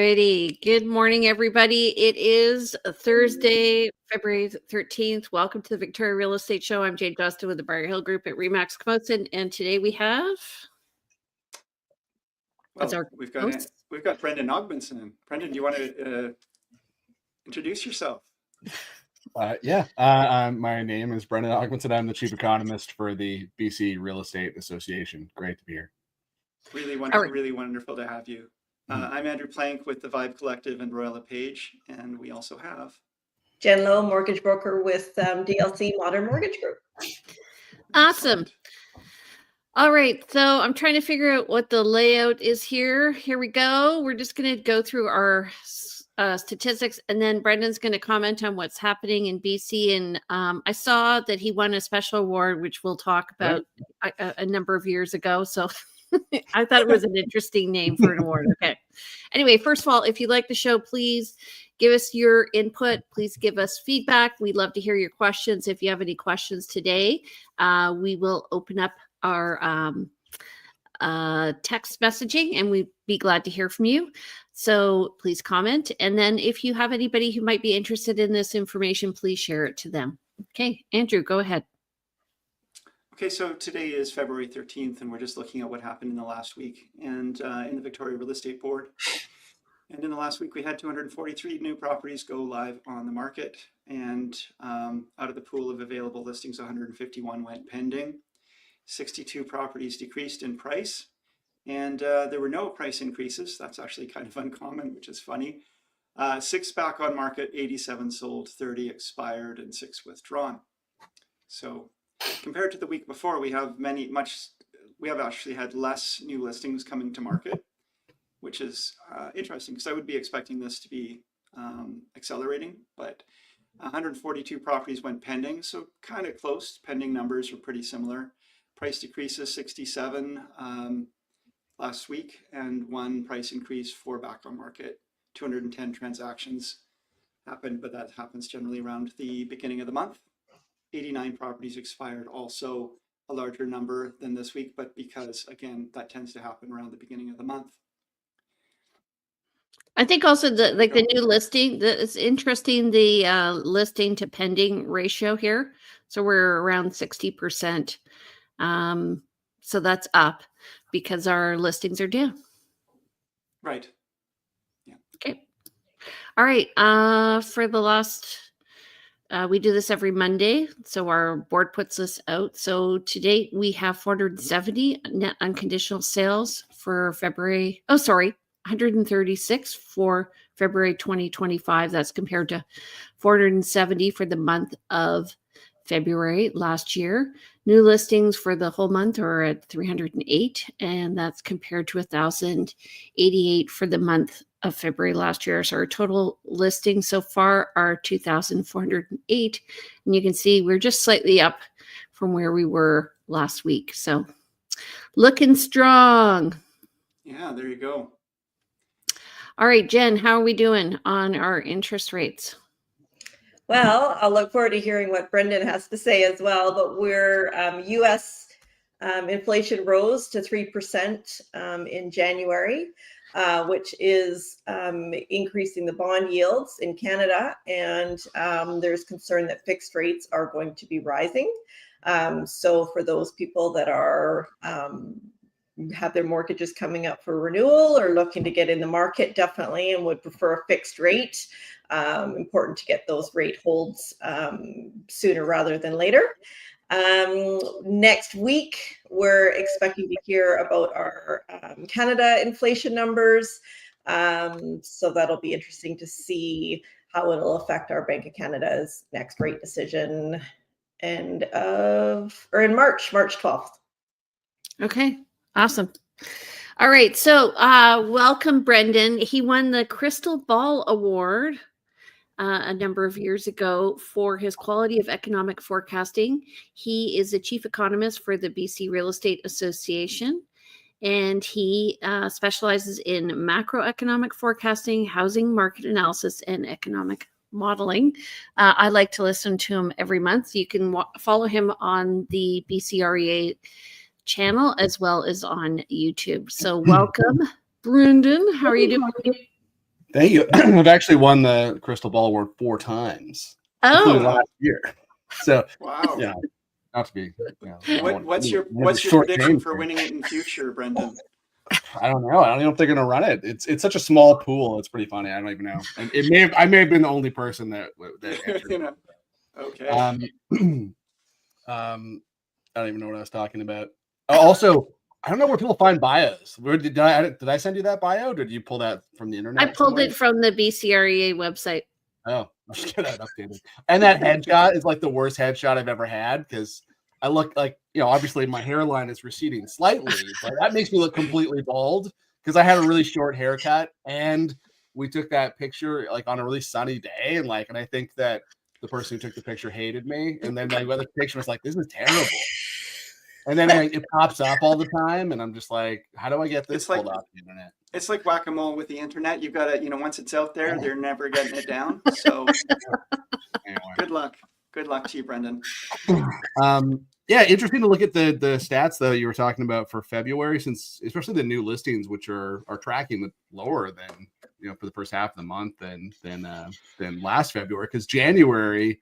righty. Good morning, everybody. It is Thursday, February 13th. Welcome to the Victoria Real Estate Show. I'm Jane Dustin with the Briar Hill Group at RE/MAX Ogmundson, and today we have we've got Brendon Ogmundson. Brendon, do you want to introduce yourself? My name is Brendon Ogmundson. I'm the chief economist for the BC Real Estate Association. Great to be here. Really wonderful to have you. I'm Andrew Plank with the Vibe Collective and Royal LePage, and we also have Jen Lowe, mortgage broker with DLC Modern Mortgage Group. Awesome. All right, so I'm trying to figure out what the layout is here. Here we go. We're just going to go through our statistics, and then Brendan's going to comment on what's happening in BC. And I saw that he won a special award, which we'll talk about a number of years ago. So I thought it was an interesting name for an award. Okay. Anyway, first of all, if you like the show, please give us your input. Please give us feedback. We'd love to hear your questions. If you have any questions today, we will open up our text messaging, and we'd be glad to hear from you. So please comment. And then if you have anybody who might be interested in this information, please share it to them. Okay, Andrew, go ahead. Okay, so today is February 13th, and we're just looking at what happened in the last week and in the Victoria Real Estate Board. And in the last week, we had 243 new properties go live on the market. And out of the pool of available listings, 151 went pending. 62 properties decreased in price. And there were no price increases. That's actually kind of uncommon, which is funny. 6 back on market, 87 sold, 30 expired, and 6 withdrawn. So compared to the week before, we have actually had less new listings coming to market, which is interesting because I would be expecting this to be accelerating, but 142 properties went pending, so kind of close. Pending numbers were pretty similar. Price decreases 67 last week, and 1 price increase for back on market. 210 transactions happened, but that happens generally around the beginning of the month. 89 properties expired, also a larger number than this week, but because, again, that tends to happen around the beginning of the month. I think also the new listing, it's interesting, the listing to pending ratio here. So we're around 60%. So that's up because our listings are down. Right. Yeah. Okay. All right. For the last... we do this every Monday, so our board puts this out. So to date, we have 470 net unconditional sales for February. 136 for February 2025. That's compared to 470 for the month of February last year. New listings for the whole month are at 308, and that's compared to 1,088 for the month of February last year. So our total listings so far are 2,408. And you can see we're just slightly up from where we were last week. So looking strong. Yeah, there you go. All right, Jen, how are we doing on our interest rates? Well, I'll look forward to hearing what Brendon has to say as well, but we're U.S. Inflation rose to 3% in January. Which is increasing the bond yields in Canada, and there's concern that fixed rates are going to be rising. So for those people that are have their mortgages coming up for renewal or looking to get in the market, definitely, and would prefer a fixed rate, important to get those rate holds sooner rather than later. Next week, we're expecting to hear about our Canada inflation numbers. So that'll be interesting to see how it'll affect our Bank of Canada's next rate decision in March 12th. Okay, awesome. All right, so welcome, Brendon. He won the Crystal Ball Award a number of years ago for his quality of economic forecasting. He is the chief economist for the BC Real Estate Association, and he specializes in macroeconomic forecasting, housing market analysis, and economic modeling. I like to listen to him every month. You can follow him on the BCREA channel as well as on YouTube. So welcome, Brendon. How are you doing? Thank you. I've actually won the Crystal Ball Award 4 times, including Oh, last year. So, Wow. yeah, not to be. What's your short prediction game for here. winning it in future, Brendon? I don't know. I don't know if they're going to run it. It's such a small pool. It's pretty funny. I don't even know. And I may have been the only person that entered. You know. Okay. I don't even know what I was talking about. Also, I don't know where people find bios. Where did I send you that bio? Or did you pull that from the internet? I pulled it from the BCREA website. Oh, I should get that updated. And that headshot is like the worst headshot I've ever had because I look like, obviously my hairline is receding slightly, but that makes me look completely bald because I had a really short haircut and we took that picture like on a really sunny day and I think that the person who took the picture hated me, and then the other picture was like, "This is terrible." And then it pops up all the time, and I'm just like, "How do I get this pulled off the internet?" It's like whack-a-mole with the internet. You've got to, once it's out there, they're never getting it down. So, Anyway. Good luck. Good luck to you, Brendon. Yeah, interesting to look at the stats though you were talking about for February, since especially the new listings, which are tracking lower than for the first half of the month than last February, because January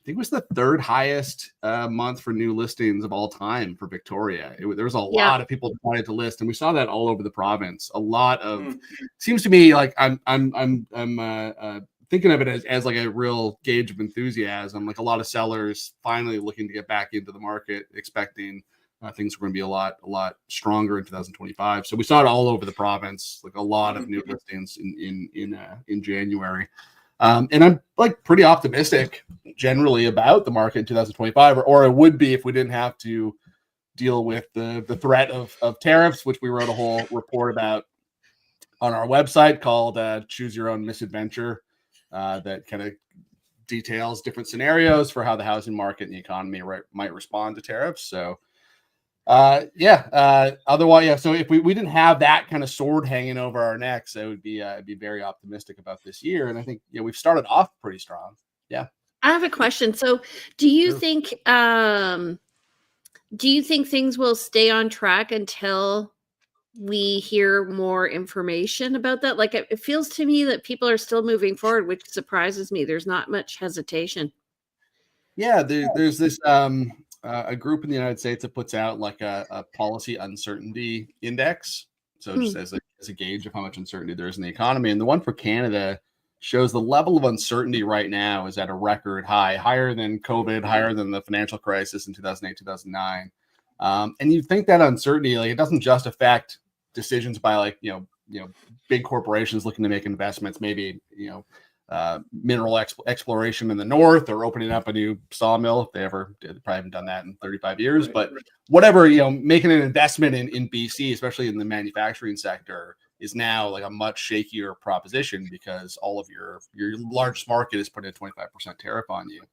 I think was the third highest month for new listings of all time for Victoria. There was a lot of people decided to list, and we saw that all over the province. A lot of seems to me like I'm thinking of it as like a real gauge of enthusiasm. Like a lot of sellers finally looking to get back into the market, expecting things were going to be a lot stronger in 2025. So we saw it all over the province, like a lot of new listings in January. And I'm pretty optimistic generally about the market in 2025, or it would be if we didn't have to deal with the threat of tariffs, which we wrote a whole report about on our website called Choose Your Own Misadventure, that kind of details different scenarios for how the housing market and the economy might respond to tariffs. So otherwise, so if we didn't have that kind of sword hanging over our necks, it would be I'd be very optimistic about this year. And I think we've started off pretty strong. Yeah. I have a question. So do you think things will stay on track until we hear more information about that? Like it feels to me that people are still moving forward, which surprises me. There's not much hesitation. Yeah, there's this a group in the United States that puts out like a policy uncertainty index. So just as a gauge of how much uncertainty there is in the economy. And the one for Canada shows the level of uncertainty right now is at a record high, higher than COVID, higher than the financial crisis in 2008, 2009. And you think that uncertainty, it doesn't just affect decisions by big corporations looking to make investments, maybe, mineral exploration in the north or opening up a new sawmill if they probably haven't done that in 35 years, but whatever, making an investment in BC, especially in the manufacturing sector, is now like a much shakier proposition because all of your largest market is putting a 25% tariff on you.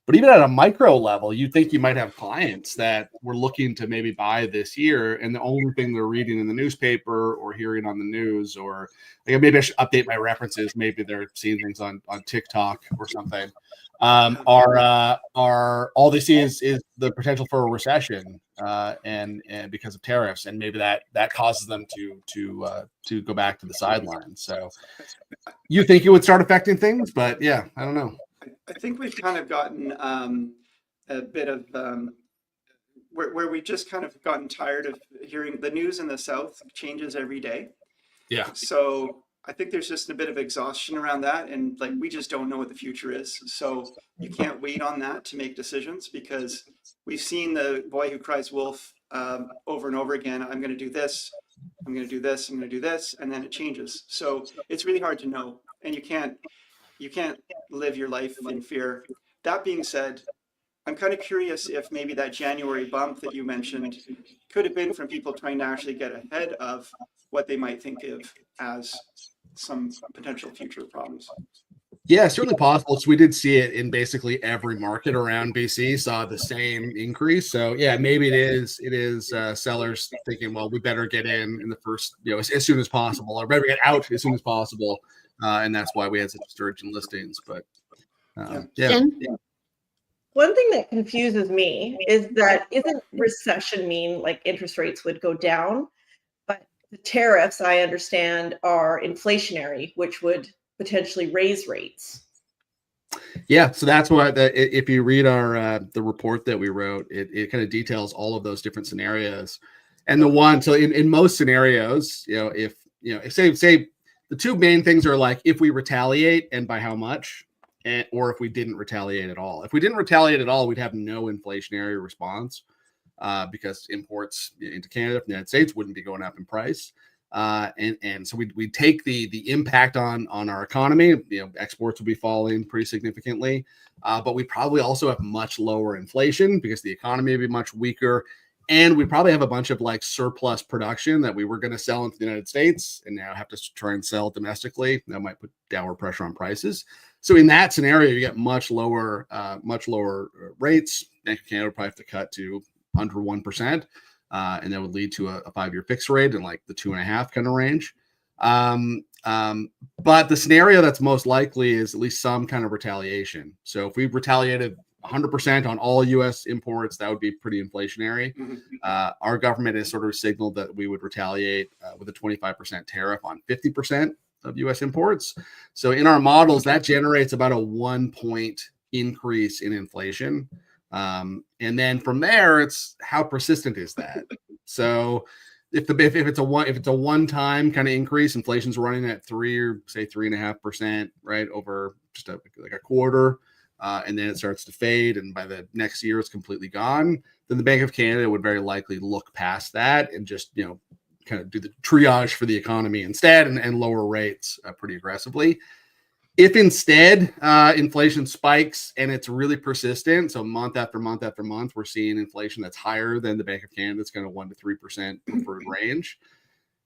But even at a micro level, you think you might have clients that were looking to maybe buy this year, and the only thing they're reading in the newspaper or hearing on the news, or maybe I should update my references. Maybe they're seeing things on TikTok or something. Are all they see is the potential for a recession, and because of tariffs, and maybe that causes them to go back to the sidelines. So you think it would start affecting things, but yeah, I don't know. I think we've kind of gotten a bit of where we've just kind of gotten tired of hearing the news in the South changes every day. Yeah. So I think there's just a bit of exhaustion around that, and we just don't know what the future is. So you can't wait on that to make decisions, because we've seen the boy who cries wolf over and over again. I'm going to do this. I'm going to do this. I'm going to do this, and then it changes. So it's really hard to know, and you can't live your life in fear. That being said, I'm kind of curious if maybe that January bump that you mentioned could have been from people trying to actually get ahead of what they might think of as some potential future problems. Yeah, certainly possible. So we did see it in basically every market around BC, saw the same increase. So yeah, maybe it is sellers thinking, well, we better get in the first, as soon as possible, or better get out as soon as possible. And that's why we had such a surge in listings. But yeah. One thing that confuses me is that isn't recession mean like interest rates would go down? But the tariffs, I understand, are inflationary, which would potentially raise rates. Yeah, so that's why if you read our the report that we wrote, it kind of details all of those different scenarios. And the one, so in most scenarios, if say the two main things are like if we retaliate and by how much, or if we didn't retaliate at all. If we didn't retaliate at all, we'd have no inflationary response because imports into Canada from the United States wouldn't be going up in price. And so we take the impact on our economy. Exports would be falling pretty significantly, but we probably also have much lower inflation because the economy would be much weaker, and we probably have a bunch of like surplus production that we were going to sell into the United States and now have to try and sell domestically. That might put downward pressure on prices. So in that scenario, you get much lower rates. Bank of Canada would probably have to cut to under 1%. And that would lead to a 5-year fixed rate in like the 2.5 kind of range. But the scenario that's most likely is at least some kind of retaliation. So if we retaliated 100% on all U.S. imports, that would be pretty inflationary. Our government has sort of signaled that we would retaliate with a 25% tariff on 50% of U.S. imports. So in our models, that generates about a 1-point increase in inflation. And then from there, it's how persistent is that? So if it's a one-time kind of increase, inflation's running at 3 or say 3.5%, right, over just like a quarter, and then it starts to fade, and by the next year it's completely gone, then the Bank of Canada would very likely look past that and just kind of do the triage for the economy instead and lower rates pretty aggressively. If instead inflation spikes and it's really persistent, so month after month after month, we're seeing inflation that's higher than the Bank of Canada's kind of 1 to 3% preferred range,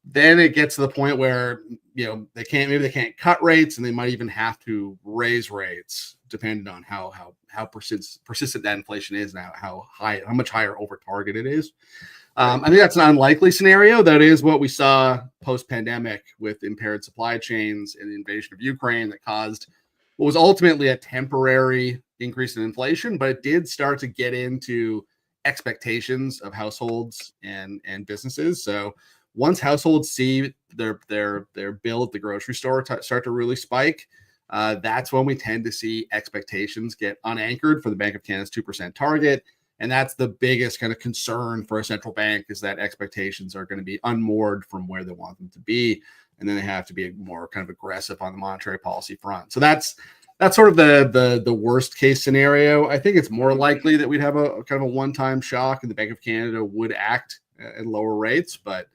then it gets to the point where they can't cut rates, and they might even have to raise rates depending on how persistent that inflation is and how much higher over target it is. I think that's an unlikely scenario. That is what we saw post-pandemic with impaired supply chains and the invasion of Ukraine that caused what was ultimately a temporary increase in inflation, but it did start to get into expectations of households and businesses. So once households see their bill at the grocery store start to really spike, that's when we tend to see expectations get unanchored for the Bank of Canada's 2% target. And that's the biggest kind of concern for a central bank, is that expectations are going to be unmoored from where they want them to be. And then they have to be more kind of aggressive on the monetary policy front. So that's sort of the worst case scenario. I think it's more likely that we'd have a kind of a one-time shock and the Bank of Canada would act at lower rates. But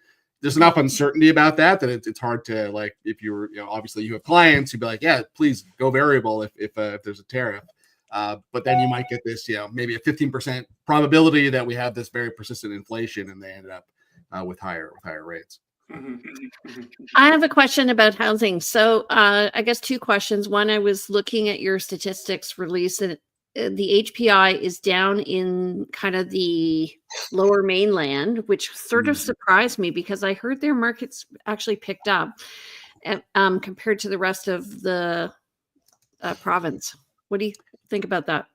there's enough uncertainty about that it's hard to, like, if you were, obviously you have clients who'd be like, yeah, please go variable if there's a tariff. But then you might get this, maybe a 15% probability that we have this very persistent inflation, and they ended up with higher rates. I have a question about housing. So I guess 2 questions. One, I was looking at your statistics release, and the HPI is down in kind of the lower mainland, which sort of surprised me because I heard their markets actually picked up compared to the rest of the province. What do you think about that?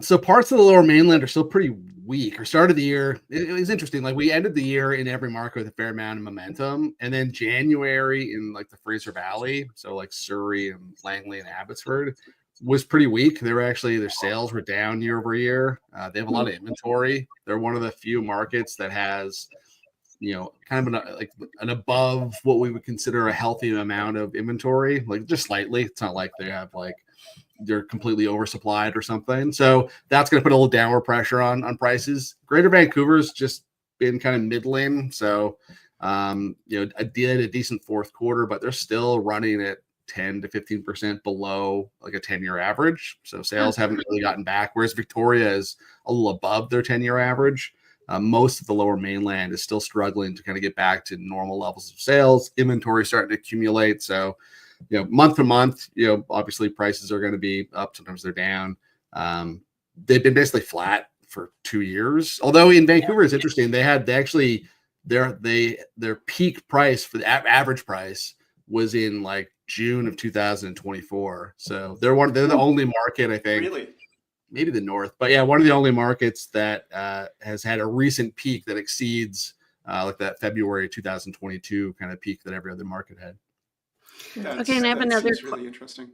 So parts of the lower mainland are still pretty weak. Or started the year, it was interesting. Like, we ended the year in every market with a fair amount of momentum, and then January in like the Fraser Valley, so like Surrey and Langley and Abbotsford, was pretty weak. Their sales were down year over year. They have a lot of inventory. They're one of the few markets that has kind of an above what we would consider a healthy amount of inventory, like just slightly. It's not like they have they're completely oversupplied or something. So that's going to put a little downward pressure on prices. Greater Vancouver's just been kind of middling. So, I did a decent fourth quarter, but they're still running at 10 to 15% below like a 10-year average. So sales haven't really gotten back, whereas Victoria is a little above their 10-year average. Most of the lower mainland is still struggling to kind of get back to normal levels of sales. Inventory starting to accumulate. So, month to month, obviously prices are going to be up. Sometimes they're down. They've been basically flat for 2 years. Although in Vancouver, it's interesting. Their peak price for the average price was in like June of 2024. So they're the only market, I think. Really? Maybe the north, but yeah, one of the only markets that has had a recent peak that exceeds like that February 2022 kind of peak that every other market had. Okay, and I have another really interesting.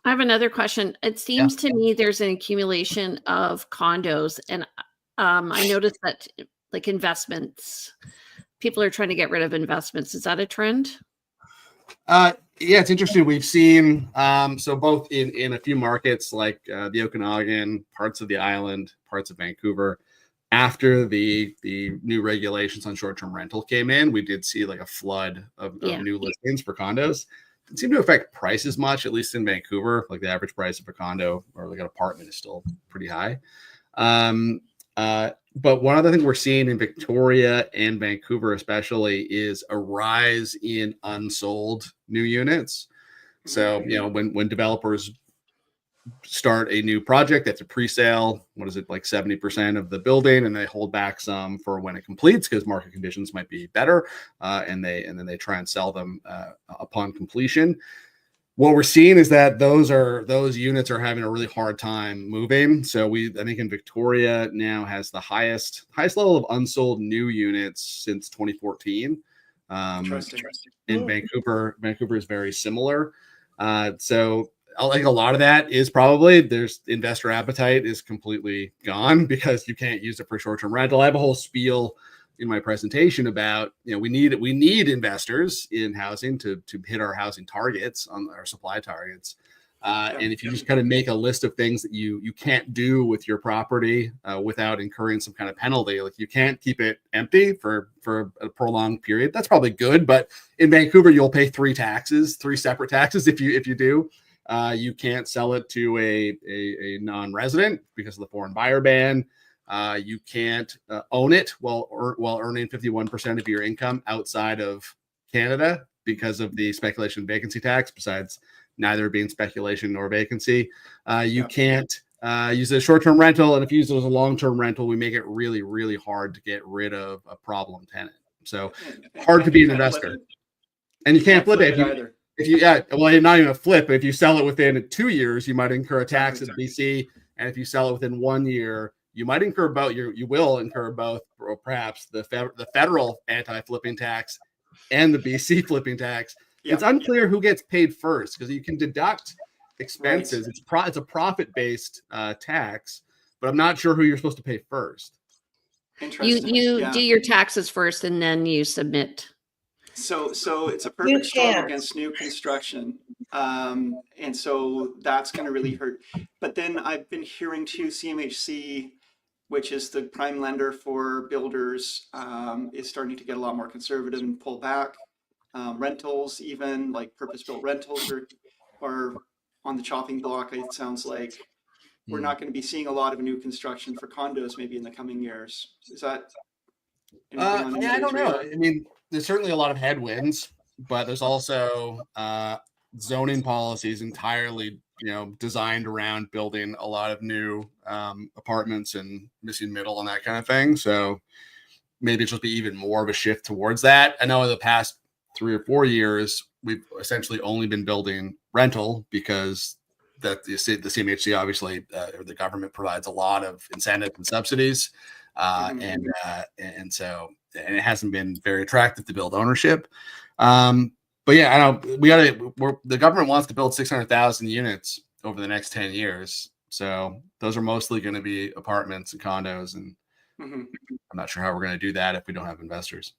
I have another question. It seems to me there's an accumulation of condos, and I noticed that like investments, people are trying to get rid of investments. Is that a trend? Yeah, it's interesting. We've seen so both in a few markets like the Okanagan, parts of the island, parts of Vancouver. After the new regulations on short-term rental came in, we did see like a flood of new listings for condos. Didn't seem to affect prices much, at least in Vancouver. Like the average price of a condo or like an apartment is still pretty high. But one other thing we're seeing in Victoria and Vancouver especially is a rise in unsold new units. So, when developers start a new project, that's a pre-sale, what is it, like 70% of the building, and they hold back some for when it completes because market conditions might be better, and then they try and sell them upon completion. What we're seeing is that those units are having a really hard time moving. So I think in Victoria now has the highest level of unsold new units since 2014. In Vancouver is very similar. So like a lot of that is probably there's investor appetite is completely gone because you can't use it for short-term rental. I have a whole spiel in my presentation about, we need investors in housing to hit our housing targets, on our supply targets. And if you just kind of make a list of things that you can't do with your property without incurring some kind of penalty, like you can't keep it empty for a prolonged period. That's probably good, but in Vancouver you'll pay three separate taxes if you do. You can't sell it to a non-resident because of the foreign buyer ban. You can't own it while earning 51% of your income outside of Canada because of the speculation vacancy tax, besides neither being speculation nor vacancy. You can't use a short-term rental, and if you use it as a long-term rental, we make it really, really hard to get rid of a problem tenant. So hard to be an investor. And you can't flip it either. Well, not even a flip. If you sell it within 2 years, you might incur a tax in BC, and if you sell it within 1 year, you might incur both. You will incur both, or perhaps the federal anti-flipping tax and the BC flipping tax. It's unclear who gets paid first because you can deduct expenses. Right. It's a profit-based tax, but I'm not sure who you're supposed to pay first. Interesting. You do your taxes first and then you submit. So it's a perfect storm against new construction. And so that's going to really hurt. But then I've been hearing too, CMHC, which is the prime lender for builders, is starting to get a lot more conservative and pull back. Rentals, even like purpose-built rentals are on the chopping block. It sounds like we're not going to be seeing a lot of new construction for condos maybe in the coming years. Is that anything on I don't know. radar? I mean, there's certainly a lot of headwinds, but there's also zoning policies entirely, designed around building a lot of new apartments and missing middle and that kind of thing. So maybe it'll be even more of a shift towards that. I know in the past 3 or 4 years, we've essentially only been building rental because the CMHC obviously, or the government provides a lot of incentives and subsidies. And so it hasn't been very attractive to build ownership. But yeah, I know the government wants to build 600,000 units over the next 10 years. So those are mostly going to be apartments and condos. And I'm not sure how we're going to do that if we don't have investors.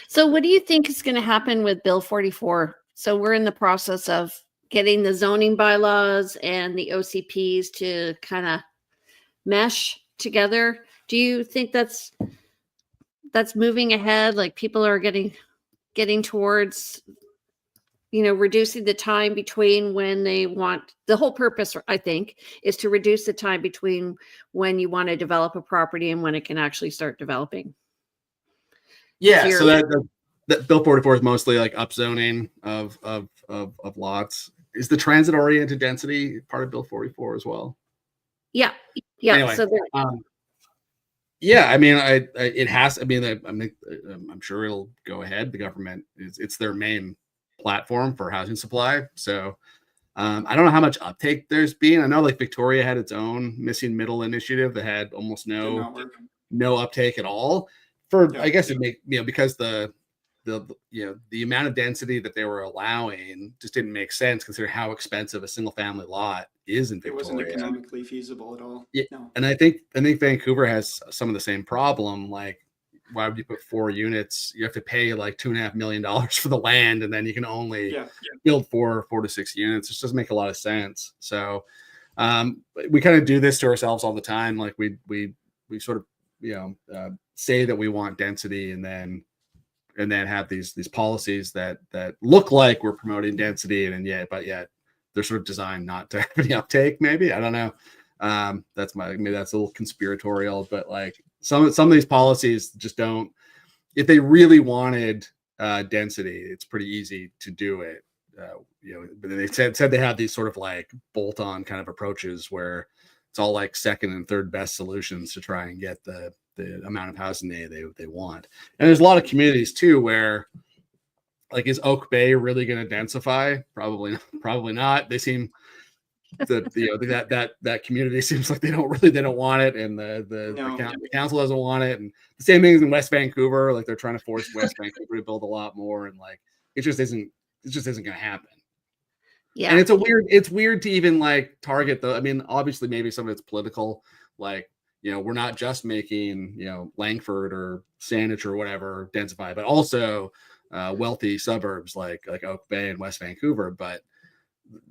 So what do you think is going to happen with Bill 44? So we're in the process of getting the zoning bylaws and the OCPs to kind of mesh together. Do you think that's moving ahead? Like people are getting towards, reducing the time between when they want, the whole purpose, I think, is to reduce the time between when you want to develop a property and when it can actually start developing. Yeah. So that Bill 44 is mostly like upzoning of lots. Is the transit oriented density part of Bill 44 as well? Yeah. Anyway, So yeah, I mean, it has. I mean, I'm sure it'll go ahead. The government it's their main platform for housing supply. So I don't know how much uptake there's been. I know like Victoria had its own missing middle initiative that had almost no uptake at all. I guess it make because the amount of density that they were allowing just didn't make sense considering how expensive a single family lot is in Victoria. It wasn't economically feasible at all. Yeah. No. And I think Vancouver has some of the same problem. Like, why would you put 4 units? You have to pay like $2.5 million for the land, and then you can only build 4 to 6 units. It just doesn't make a lot of sense. So we kind of do this to ourselves all the time. Like we sort of say that we want density, and then have these policies that look like we're promoting density, and yet they're sort of designed not to have any uptake. Maybe, I don't know. Maybe that's a little conspiratorial, but like some of these policies just don't. If they really wanted density, it's pretty easy to do it. But they said they have these sort of like bolt-on kind of approaches where it's all like second and third best solutions to try and get the amount of housing they want. And there's a lot of communities too where, like, is Oak Bay really going to densify? Probably not. They seem that community seems like they don't want it, and the council doesn't want it. And the same thing in West Vancouver. Like, they're trying to force West Vancouver to build a lot more, and like it just isn't going to happen. Yeah. And it's weird to even like target though. I mean, obviously maybe some of it's political, like, we're not just making, Langford or Saanich or whatever densify, but also wealthy suburbs like Oak Bay and West Vancouver. But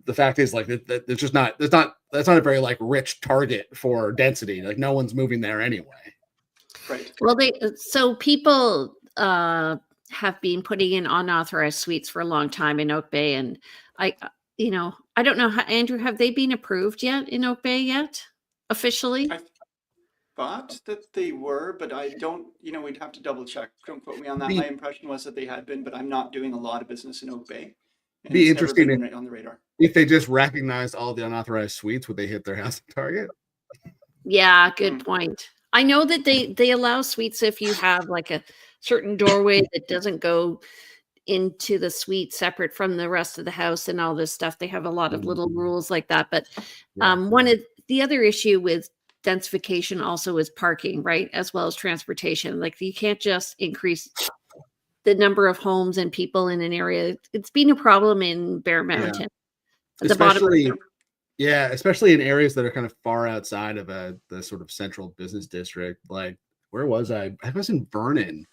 the fact is, like, that's not a very like rich target for density. Like, no one's moving there anyway. Right. Well, people have been putting in unauthorized suites for a long time in Oak Bay, and I don't know how, Andrew, have they been approved yet in Oak Bay yet officially? I thought that they were, but I don't, we'd have to double check. Don't quote me on that. My impression was that they had been, but I'm not doing a lot of business in Oak Bay. And be it's interesting never been on the radar. If they just recognized all the unauthorized suites, would they hit their housing target? Yeah, good point. I know that they allow suites if you have like a certain doorway that doesn't go into the suite separate from the rest of the house and all this stuff. They have a lot of little rules like that. But one of the other issue with densification also is parking, right? As well as transportation. Like, you can't just increase the number of homes and people in an area. It's been a problem in Bear Mountain. At the bottom. Especially in areas that are kind of far outside of the sort of central business district. Like, where was I? I was in Vernon,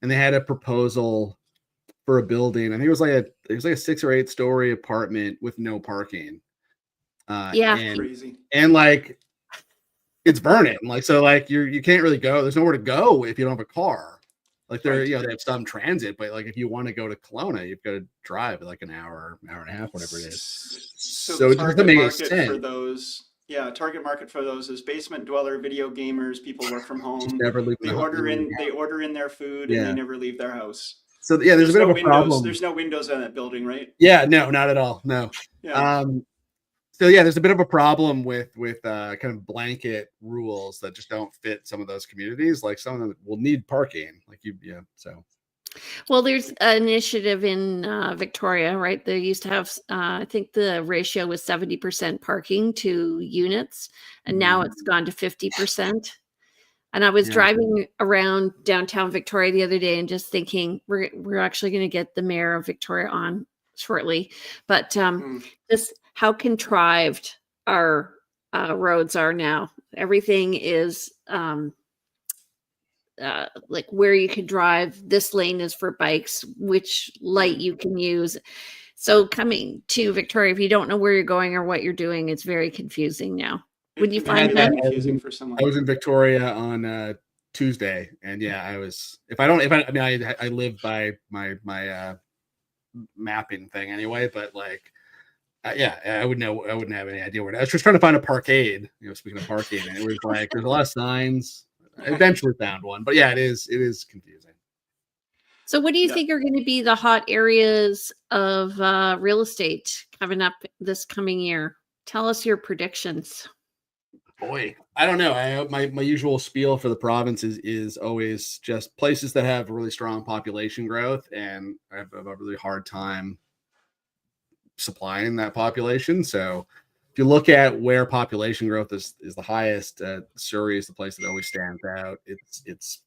and they had a proposal for a building. I think it was like a 6 or 8 story apartment with no parking. Crazy. And like, it's Vernon. Like, so like you can't really go. There's nowhere to go if you don't have a car. Like, they have some transit, but like if you want to go to Kelowna, you've got to drive like an hour and a half, whatever it is. So it doesn't make sense. For those, target market for those is basement dweller, video gamers, people work from home. Just never leave they order in their food and they never leave their house. So there's a bit of a windows. problem. There's no windows in that building, right? Yeah, no, not at all. No. Yeah. So there's a bit of a problem with kind of blanket rules that just don't fit some of those communities. Like, some of them will need parking. Like, so. Well, there's an initiative in Victoria, right? They used to have, I think the ratio was 70% parking to units, and now it's gone to 50%. And I was driving around downtown Victoria the other day and just thinking, we're actually going to get the mayor of Victoria on shortly, but just how contrived our roads are now. Everything is like where you can drive. This lane is for bikes, which light you can use. So coming to Victoria, if you don't know where you're going or what you're doing, it's very confusing now. Would you find that confusing for someone? I was in Victoria on Tuesday, and I live by my mapping thing anyway, but like, I wouldn't have any idea where I was just trying to find a parkade, speaking of parking, and it was like, there's a lot of signs. I eventually found one, but it is confusing. So what do you think are going to be the hot areas of real estate coming up this coming year? Tell us your predictions. Boy, I don't know. My usual spiel for the province is always just places that have really strong population growth, and I have a really hard time supplying that population. So if you look at where population growth is the highest, Surrey is the place that always stands out. It's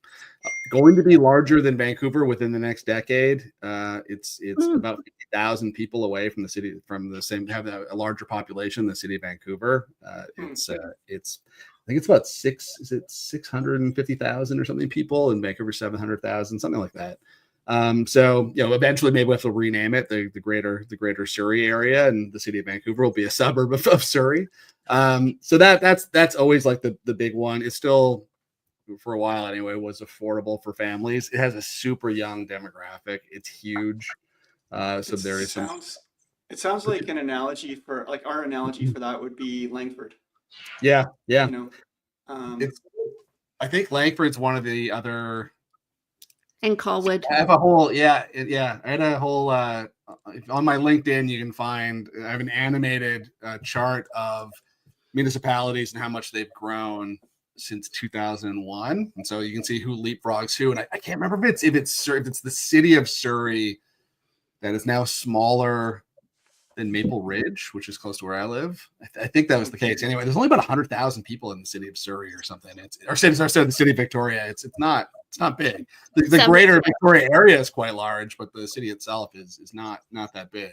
going to be larger than Vancouver within the next decade. It's about 50,000 people away from the city, have a larger population than the city of Vancouver. It's I think it's about 650,000 or something people, in Vancouver 700,000, something like that. So eventually maybe we'll have to rename it the greater Surrey area, and the city of Vancouver will be a suburb of Surrey. So that's always like the big one. It's still, for a while anyway, was affordable for families. It has a super young demographic. It's huge. So there is it sounds like an analogy for, like, our analogy for that would be Langford. Yeah. I think Langford's one of the other. And Colwood. I have a whole, I had a whole, on my LinkedIn, you can find, I have an animated chart of municipalities and how much they've grown since 2001. And so you can see who leapfrogs who. And I can't remember if it's the city of Surrey that is now smaller than Maple Ridge, which is close to where I live. I think that was the case. Anyway, there's only about 100,000 people in the city of Surrey or something. The city of Victoria. It's not big. The greater Victoria area is quite large, but the city itself is not that big.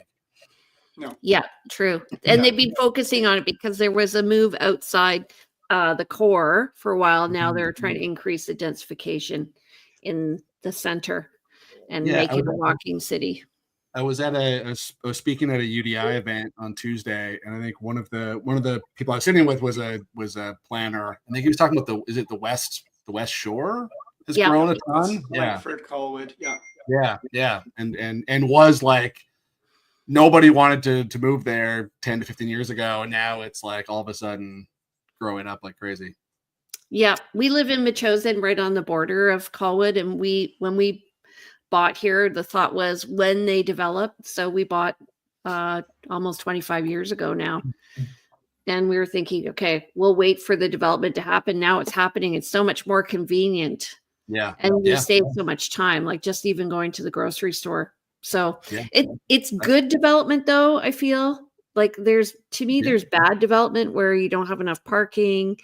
No. Yeah, true. And they've been focusing on it because there was a move outside the core for a while. Now they're trying to increase the densification in the center and make it a walking city. I was speaking at a UDI event on Tuesday, and I think one of the people I was sitting with was a planner. I think he was talking about the West Shore has grown a ton. Langford, Colwood, and was like, nobody wanted to move there 10 to 15 years ago, and now it's like all of a sudden growing up like crazy. Yeah, we live in Metchosin, right on the border of Colwood, and when we bought here, the thought was when they develop. So we bought almost 25 years ago now. And we were thinking, okay, we'll wait for the development to happen. Now it's happening. It's so much more convenient. Yeah. And we save so much time, like just even going to the grocery store. So it's good development, though. I feel like there's bad development where you don't have enough parking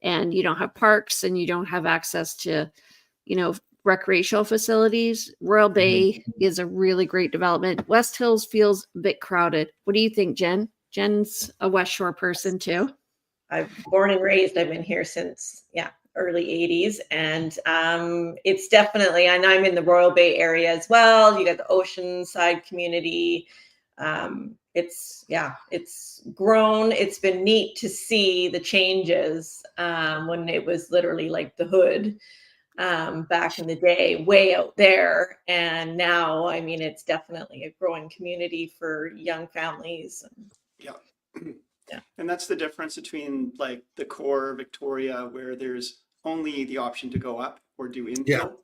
and you don't have parks and you don't have access to, recreational facilities. Royal Bay is a really great development. West Hills feels a bit crowded. What do you think, Jen? Jen's a West Shore person too. I'm born and raised. I've been here since early 80s, and it's definitely, and I'm in the Royal Bay area as well. You got the Oceanside community. It's grown. It's been neat to see the changes when it was literally like the hood. Back in the day, way out there. And now, I mean, it's definitely a growing community for young families. And that's the difference between like the core Victoria, where there's only the option to go up or do infill.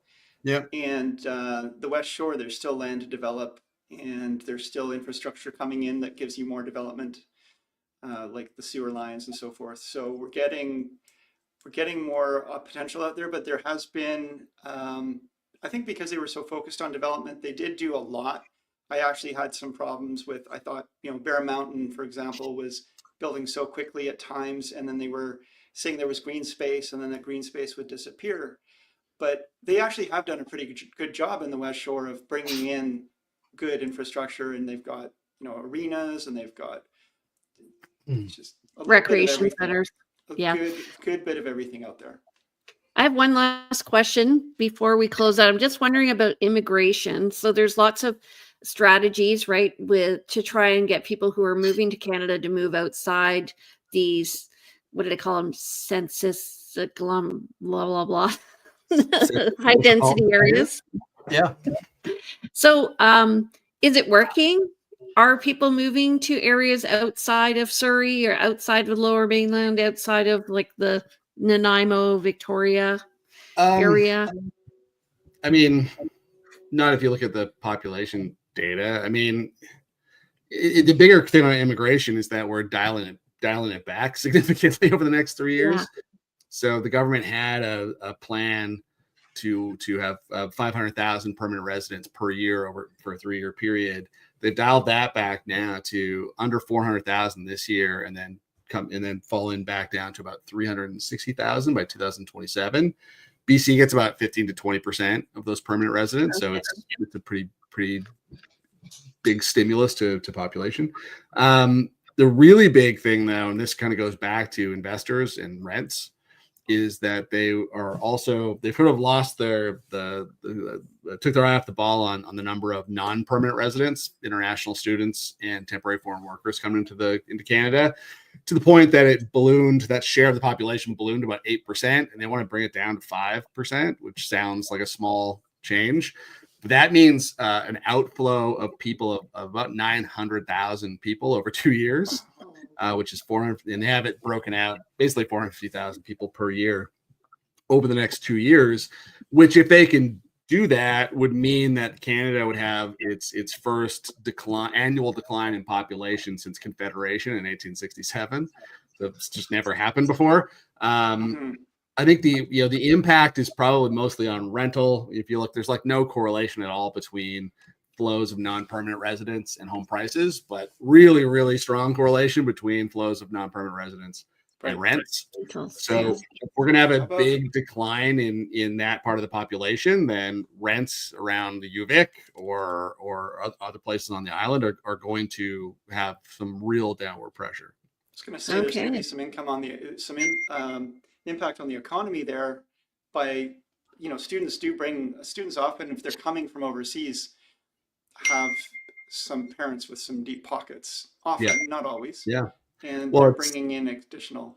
And the West Shore, there's still land to develop, and there's still infrastructure coming in that gives you more development, like the sewer lines and so forth. So we're getting more potential out there, but there has been, I think because they were so focused on development, they did do a lot. I actually had some problems with, I thought, Bear Mountain, for example, was building so quickly at times, and then they were saying there was green space, and then that green space would disappear. But they actually have done a pretty good job in the West Shore of bringing in good infrastructure, and they've got, arenas, and they've got just recreation centers. Good bit of everything out there. I have one last question before we close out. I'm just wondering about immigration. So there's lots of strategies, right, to try and get people who are moving to Canada to move outside these, what do they call them, census, blah, blah, blah, high density areas. Yeah. So is it working? Are people moving to areas outside of Surrey or outside of Lower Mainland, outside of like the Nanaimo, Victoria area? I mean, not if you look at the population data. I mean, the bigger thing on immigration is that we're dialing it back significantly over the next 3 years. Yeah. So the government had a plan to have 500,000 permanent residents per year for a 3-year period. They've dialed that back now to under 400,000 this year, and then come and then falling back down to about 360,000 by 2027. BC gets about 15 to 20% of those permanent residents, so it's a pretty big stimulus to population. The really big thing, though, and this kind of goes back to investors and rents, is that they sort of lost took their eye off the ball on the number of non-permanent residents, international students, and temporary foreign workers coming into Canada, to the point that that share of the population ballooned to about 8%, and they want to bring it down to 5%, which sounds like a small change. But that means an outflow of people of about 900,000 people over 2 years. Which is 400, and they have it broken out, basically 450,000 people per year over the next 2 years, which, if they can do that, would mean that Canada would have its first annual decline in population since Confederation in 1867. So it's just never happened before. I think the impact is probably mostly on rental. If you look, there's like no correlation at all between flows of non-permanent residents and home prices, but really, really strong correlation between flows of non-permanent residents and rents. So if we're going to have a big decline in that part of the population, then rents around the UVic or other places on the island are going to have some real downward pressure. I was going to say there's going to be some impact on the economy there by, students bring students often, if they're coming from overseas, have some parents with some deep pockets, often, not always. Yeah. And they're bringing in additional.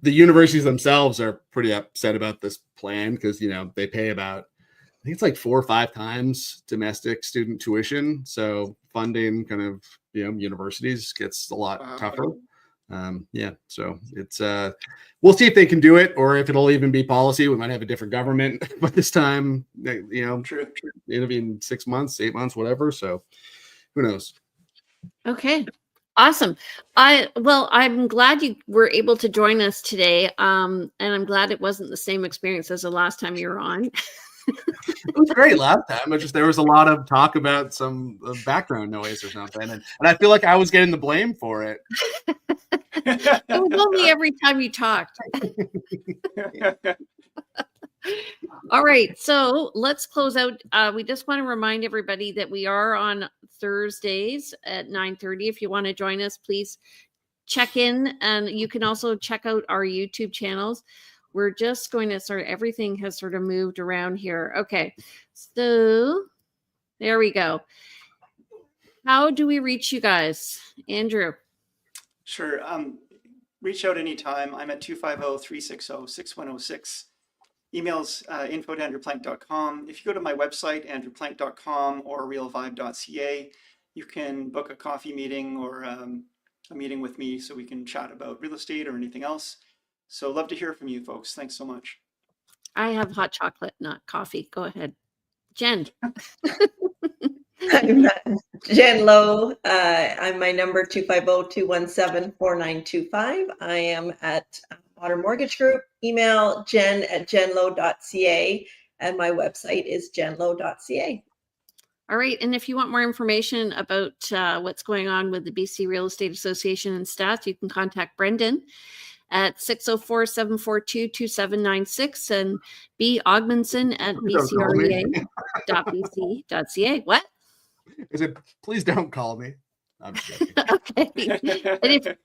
The universities themselves are pretty upset about this plan because, they pay about, I think it's like 4 or 5 times domestic student tuition. So funding kind of, universities gets a lot tougher. So it's we'll see if they can do it, or if it'll even be policy. We might have a different government by this time. True. It'll be in 6 months, 8 months, whatever. So who knows? Okay, awesome. I'm glad you were able to join us today. And I'm glad it wasn't the same experience as the last time you were on. It was great last time. There was a lot of talk about some background noise or something, and I feel like I was getting the blame for it. It was only every time you talked. All right, so let's close out. We just want to remind everybody that we are on Thursdays at 9:30. If you want to join us, please check in, and you can also check out our YouTube channels. We're just going to everything has sort of moved around here. Okay, so there we go. How do we reach you guys? Andrew? Sure. Reach out anytime. I'm at 250-360-6106. Emails info@andrewplank.com. If you go to my website, andrewplank.com or realvibe.ca, you can book a coffee meeting or a meeting with me so we can chat about real estate or anything else. So love to hear from you folks. Thanks so much. I have hot chocolate, not coffee. Go ahead. Jen. I'm Jen Lowe. I'm my number 250-217-4925. I am at Modern Mortgage Group. Email jen@jenlowe.ca, and my website is jenlowe.ca. All right. And if you want more information about what's going on with the BC Real Estate Association and stats, you can contact Brendon at 604-742-2796 and B. Ogmundson at BCREA.bc.ca. What? I said, please don't call me. I'm joking. Okay. And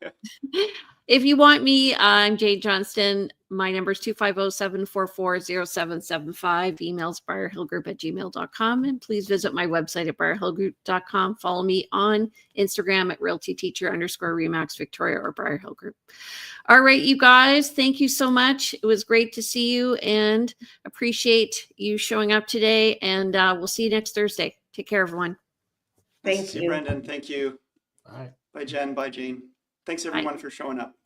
if you want me, I'm Jade Johnston. My number is 250-744-0775. Emails briarhillgroup@gmail.com. And please visit my website at briarhillgroup.com. Follow me on Instagram at realtyteacher_Remax Victoria or Briar Hill Group. All right, you guys, thank you so much. It was great to see you and appreciate you showing up today. And we'll see you next Thursday. Take care, everyone. Thank you, Brendon. Thank you. Bye. Bye, Jen. Bye, Jane. Thanks, everyone, for showing up.